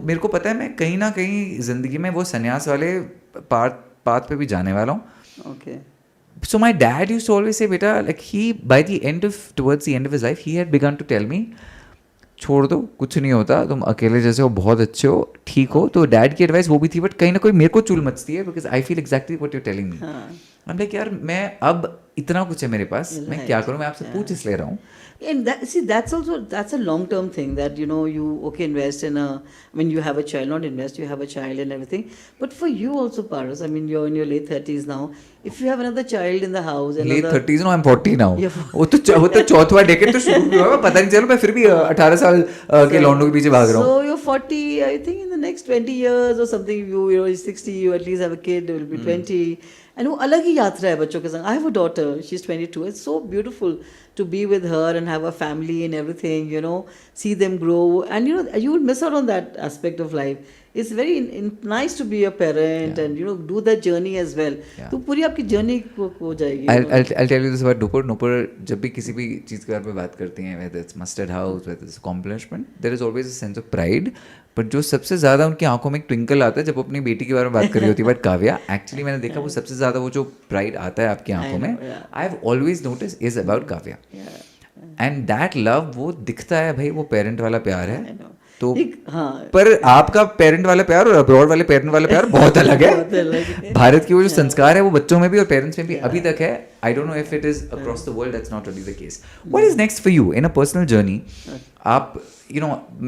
मेरे को पता है मैं कहीं ना कहीं ज़िंदगी में वो संन्यास वाले पाथ पे भी जाने वाला हूँ. Okay. So my dad used to always say, beta, like towards the end of his life, he had begun to tell me, छोड़ दो, कुछ नहीं होता, तुम अकेले जैसे हो, बहुत अच्छे हो, ठीक हो. तो डैड की एडवाइस वो भी थी, बट कहीं ना कोई मेरे को चुल मचती है, because I feel exactly what you telling me. हाँ. I'm like, यार मैं अब इतना कुछ है मेरे पास, मैं क्या करूँ, मैं आपसे पूछ इसलिए रहा हूँ. And that's a long-term thing that, you invest in you have a child, not invest, you have a child and everything. But for you also, Paras, I mean, you're in your late 30s now. If you have another child in the house, Late another 30s, no, I'm 40 now. Yeah. वो तो चौथा decade तो शुरू भी हुआ, पता नहीं चलो मैं फिर भी 18 साल के लौंडों के पीछे भाग रहा हूँ. So you're 40, I think in the next 20 years or something, you're 60, you at least have a kid, will be 20. And वो अलग ही यात्रा है बच्चों के संग. I have a daughter, she's 22. It's so beautiful to be with her and have a family and everything, see them grow. And you will miss out on that aspect of life. It's very nice to be a parent and do that journey as well. तो पूरी आपकी journey हो जाएगी. I'll tell you this about Nupur. Nupur जब भी किसी भी चीज़ के बारे में बात करती हैं, whether it's mustard house, whether it's accomplishment, there is always a sense of pride. But जो सबसे ज़्यादा उनकी आंखों में एक ट्विंकल आता है जब अपनी बेटी के बारे में बात कर रही होती है. बट काव्या, एक्चुअली मैंने देखा वो सबसे ज़्यादा वो जो प्राइड आता है आपकी आंखों में, I have always notice is about Kavya. And that love वो दिखता है भाई, वो पेरेंट वाला प्यार है. तो पर आपका पेरेंट वाला प्यार और अब्रॉड वाले पेरेंट वाला प्यार बहुत अलग है. भारत की वो जो संस्कार है वो बच्चों में भी और पेरेंट्स में भी अभी तक है. I don't know if it is across the world, that's not really the case. What is next for you in a personal journey? आप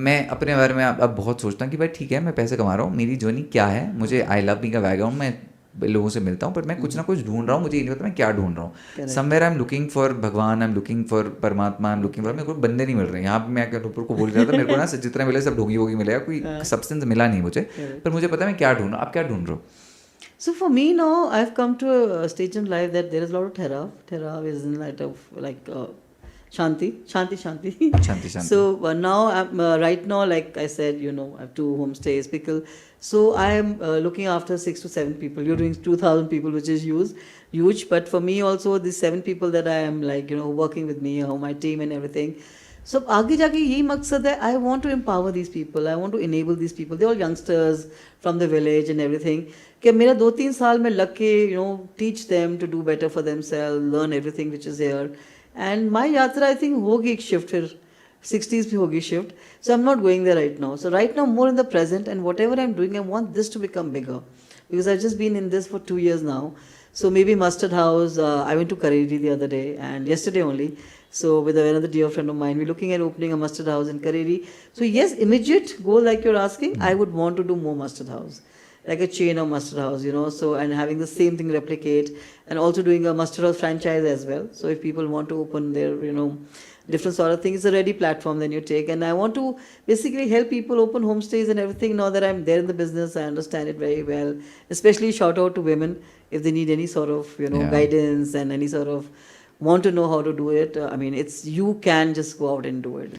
मैं अपने बारे में अब बहुत सोचता हूँ कि भाई ठीक है, मैं पैसे कमा रहा हूँ, मेरी जर्नी क्या है, मुझे आई लव बीइंग अ वैगबॉन्ड, मैं लोगों से मिलता हूँ, पर मैं कुछ ना कुछ ढूंढ रहा हूँ, मुझे ये नहीं पता मैं क्या ढूंढ रहा हूँ. Somewhere I am looking for भगवान, आई एम लुकिंग फॉर परमात्मा, आई एम लुकिंग फॉर, मेरे को बंदे नहीं मिल रहे. यहाँ पे मैं नुपुर को बोल रहा था, मेरे को ना जितना मिले सब ढोंगी वोगी मिलेगा, कोई सब्सटेंस मिला नहीं मुझे, पर मुझे पता है मैं क्या ढूंढ रहा हूँ. आप क्या ढूंढ रहे हो? So for me now, I've come to a stage in life that there is a lot of Thera. Thera is in light of like Shanti. So now, right now, like I said, I have 2 homestays, pickle. So I am looking after 6 to 7 people. You're doing 2,000 people, which is huge. But for me also, these 7 people that I am like, working with me, my team and everything. So आगे जाके यही मकसद है. I want to empower these people. I want to enable these people. They're all youngsters from the village and everything. कि मेरा 2-3 साल में लग के, teach them to do better for themselves, learn everything which is here. And my yatra, I think, होगी एक shift फिर 60s भी होगी shift. So I'm not going there right now. So right now more in the present, and whatever I'm doing, I want this to become bigger. Because I've just been in this for 2 years now. So maybe Mustard House, I went to Kareli the other day and yesterday only. So with another dear friend of mine, we're looking at opening a mustard house in Kareli. So yes, immediate goal like you're asking, I would want to do more mustard house. Like a chain of mustard house, so and having the same thing replicate, and also doing a mustard house franchise as well. So if people want to open their, different sort of things, it's a ready platform then you take. And I want to basically help people open homestays and everything. Now that I'm there in the business, I understand it very well. Especially shout out to women if they need any sort of, guidance and any sort of want to know how to do it. I mean, you can just go out and do it.